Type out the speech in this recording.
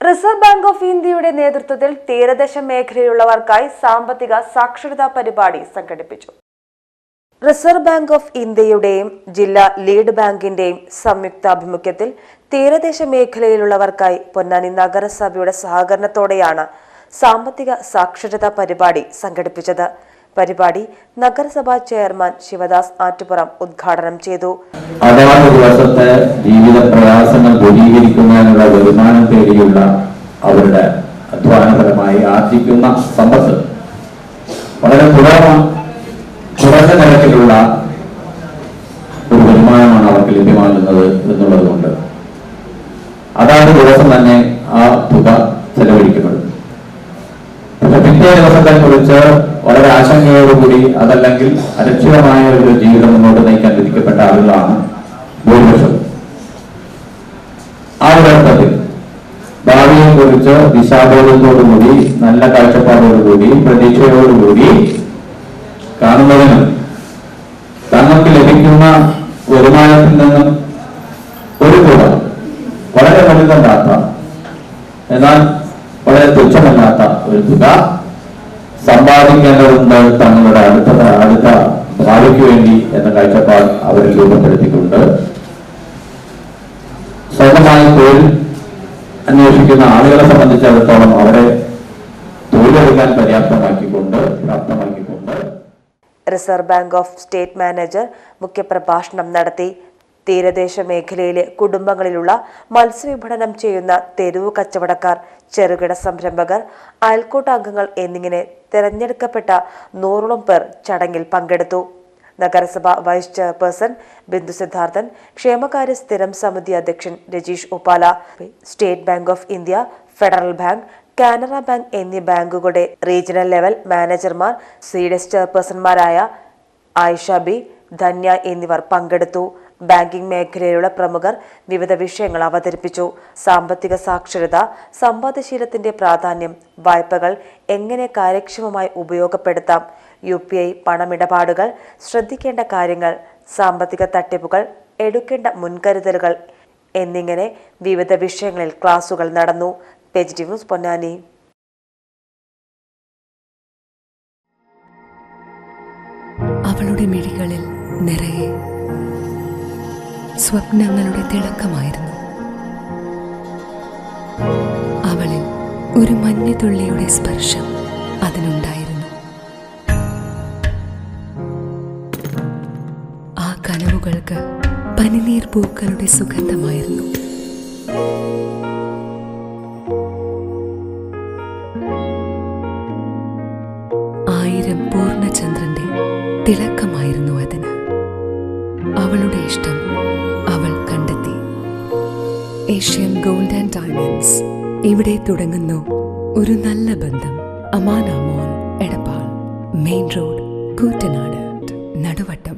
Reserve bank of ഇന്ത്യയുടെ നേതൃത്വത്തിൽ തീരദേശ മേഖലയിലുള്ളവർക്കായി സാമ്പത്തിക സാക്ഷരതാ പരിപാടി സംഘടിപ്പിച്ചു. റിസർവ് ബാങ്ക് ഓഫ് ഇന്ത്യയുടെയും ജില്ലാ ലീഡ് ബാങ്കിന്റെയും സംയുക്താഭിമുഖ്യത്തിൽ തീരദേശ മേഖലയിലുള്ളവർക്കായി പൊന്നാനി നഗരസഭയുടെ സഹകരണത്തോടെയാണ് സാമ്പത്തിക സാക്ഷരതാ പരിപാടി സംഘടിപ്പിച്ചത്. പരിപാടി നഗരസഭാ ചെയർമാൻ ശിവദാസ് ആറ്റുപുറം ഉദ്ഘാടനം ചെയ്തു. അതാത് ദിവസത്തെ ജീവിത പ്രയാസങ്ങൾ ദൂരീകരിക്കുന്നതിനുള്ള വരുമാനം തേടിയുള്ള അവരുടെ അധ്വാനപരമായി ആർജിക്കുന്ന സമ്പത്ത് വളരെ കുറഞ്ഞ നിരക്കിലുള്ള ഒരു വരുമാനമാണ് അവർക്ക് ലഭ്യമാകുന്നത് എന്നുള്ളത് കൊണ്ട് അതാത് ദിവസം തന്നെ ആ തുക ചെലവഴിക്കപ്പെടും. പക്ഷെ പിറ്റേ ദിവസത്തെ കുറിച്ച് വളരെ ആശങ്കയോടുകൂടി അതല്ലെങ്കിൽ അരക്ഷിതമായ ഒരു ജീവിതം മുന്നോട്ട് നയിക്കാൻ വിധിക്കപ്പെട്ട ആളുകളാണ് ഭൂരിപക്ഷം. ആ ഒരർത്ഥത്തിൽ ഭാവിയെ കുറിച്ച് ദിശാബോധത്തോടുകൂടി നല്ല കാഴ്ചപ്പാടോടുകൂടി പ്രതീക്ഷയോടുകൂടി കാണുന്നതിനും തങ്ങൾക്ക് ലഭിക്കുന്ന വരുമാനത്തിൽ നിന്നും ഒരു തുക വളരെ വലുതല്ലാത്ത എന്നാൽ വളരെ തുച്ഛമല്ലാത്ത ഒരു തുക സമ്പാദിക്കേണ്ടതുണ്ട് തങ്ങളുടെ അടുത്ത ഭാവിക്ക് വേണ്ടി എന്ന കാഴ്ചപ്പാട് അവരിൽ രൂപപ്പെടുത്തിക്കൊണ്ട് സ്വന്തമായി തൊഴിൽ അന്വേഷിക്കുന്ന ആളുകളെ സംബന്ധിച്ചിടത്തോളം അവരെ തൊഴിലെടുക്കാൻ പ്രാപ്തമാക്കിക്കൊണ്ട് reserve bank of state manager മുഖ്യപ്രഭാഷണം നടത്തി. തീരദേശ മേഖലയിലെ കുടുംബങ്ങളിലുള്ള മത്സ്യവിപണനം ചെയ്യുന്ന തെരുവു കച്ചവടക്കാർ, ചെറുകിട സംരംഭകർ, അയൽക്കൂട്ട അംഗങ്ങൾ എന്നിങ്ങനെ തെരഞ്ഞെടുക്കപ്പെട്ട 100ഓളം പേർ ചടങ്ങിൽ പങ്കെടുത്തു. നഗരസഭ വൈസ് ചെയർപേഴ്സൺ ബിന്ദു സിദ്ധാർത്ഥൻ, ക്ഷേമകാര്യ സ്ഥിരം സമിതി അധ്യക്ഷൻ Rajeesh Uppala, state bank of India, federal bank, Canara bank എന്നീ ബാങ്കുകളുടെ റീജിയണൽ ലെവൽ മാനേജർമാർ, സിഡിഎസ് ചെയർപേഴ്സൺമാരായ ആയിഷ ബി, ധന്യ എന്നിവർ പങ്കെടുത്തു. ബാങ്കിംഗ് മേഖലയിലുള്ള പ്രമുഖർ വിവിധ വിഷയങ്ങൾ അവതരിപ്പിച്ചു. സാമ്പത്തിക സാക്ഷരത, സമ്പാദ്യശീലത്തിന്റെ പ്രാധാന്യം, വായ്പകൾ എങ്ങനെ കാര്യക്ഷമമായി ഉപയോഗപ്പെടുത്താം, UPI പണമിടപാടുകൾ, ശ്രദ്ധിക്കേണ്ട കാര്യങ്ങൾ, സാമ്പത്തിക തട്ടിപ്പുകൾ, എടുക്കേണ്ട മുൻകരുതലുകൾ എന്നിങ്ങനെ വിവിധ വിഷയങ്ങളിൽ ക്ലാസുകൾ നടന്നു. Page news Ponnani. അവളുടെ മിഴികളിൽ നിറയെ സ്വപ്നങ്ങളുടെ തിളക്കമായിരുന്നു. അവളിൽ ഒരു മഞ്ഞുതുള്ളിയുടെ സ്പർശം അതിനുണ്ടായിരുന്നു. ആ കനവുകൾക്ക് പനിനീർ പൂക്കളുടെ സുഗന്ധമായിരുന്നു. ആയിരം പൂർണ്ണചന്ദ്രന്റെ തിളക്കമായിരുന്നു അതിന്. അവളുടെ ഇഷ്ടം അവൾ കണ്ടെത്തി. ഏഷ്യൻ ഗോൾഡ് ആൻഡ് ഡയമണ്ട്സ്, ഇവിടെ തുടങ്ങുന്നു ഒരു നല്ല ബന്ധം. അമാന മോൾ, എടപ്പാൾ, മെയിൻ റോഡ്, കൂറ്റനാട്, നടുവട്ടം.